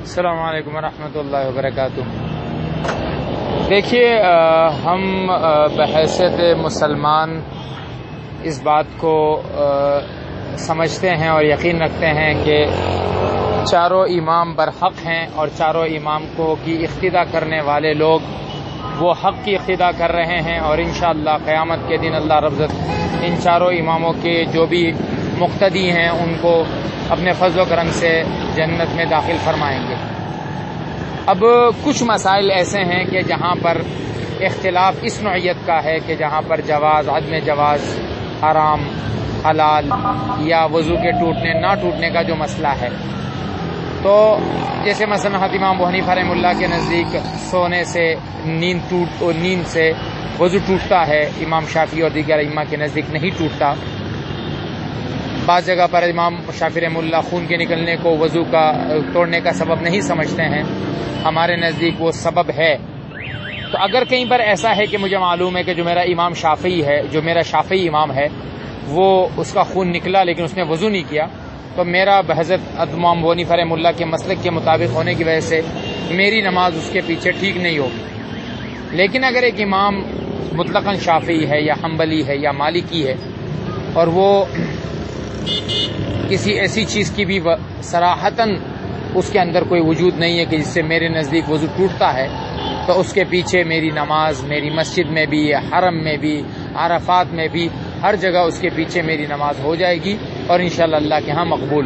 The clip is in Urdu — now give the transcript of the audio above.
السلام علیکم ورحمۃ اللہ وبرکاتہ۔ دیکھیے، ہم بحیثیت مسلمان اس بات کو سمجھتے ہیں اور یقین رکھتے ہیں کہ چاروں امام برحق ہیں اور چاروں امام کی اقتداء کرنے والے لوگ وہ حق کی اقتداء کر رہے ہیں، اور انشاءاللہ قیامت کے دن اللہ رب العزت ان چاروں اماموں کے جو بھی مقتدی ہیں ان کو اپنے فضل و کرم سے جنت میں داخل فرمائیں گے۔ اب کچھ مسائل ایسے ہیں کہ جہاں پر اختلاف اس نوعیت کا ہے کہ جہاں پر جواز، عدم جواز، حرام، حلال یا وضو کے ٹوٹنے نہ ٹوٹنے کا جو مسئلہ ہے، تو جیسے مثلا حضرت امام ابو حنیفہ رحمہ اللہ کے نزدیک سونے سے نیند سے وضو ٹوٹتا ہے، امام شافعی اور دیگر ائمہ کے نزدیک نہیں ٹوٹتا۔ بعض جگہ پر امام شافعی رحمہ اللہ خون کے نکلنے کو وضو کا توڑنے کا سبب نہیں سمجھتے ہیں، ہمارے نزدیک وہ سبب ہے۔ تو اگر کہیں پر ایسا ہے کہ مجھے معلوم ہے کہ جو میرا امام شافعی ہے، جو میرا شافعی امام ہے، وہ اس کا خون نکلا لیکن اس نے وضو نہیں کیا، تو میرا بحضرت امام ابو حنیفہ رحمہ اللہ کے مسلک کے مطابق ہونے کی وجہ سے میری نماز اس کے پیچھے ٹھیک نہیں ہوگی۔ لیکن اگر ایک امام مطلقاً شافعی ہے یا حنبلی ہے یا مالکی ہے اور وہ کسی ایسی چیز کی بھی صراحتاً اس کے اندر کوئی وجود نہیں ہے کہ جس سے میرے نزدیک وضو ٹوٹتا ہے، تو اس کے پیچھے میری نماز، میری مسجد میں بھی، حرم میں بھی، عرفات میں بھی، ہر جگہ اس کے پیچھے میری نماز ہو جائے گی اور انشاءاللہ اللہ کے ہاں مقبول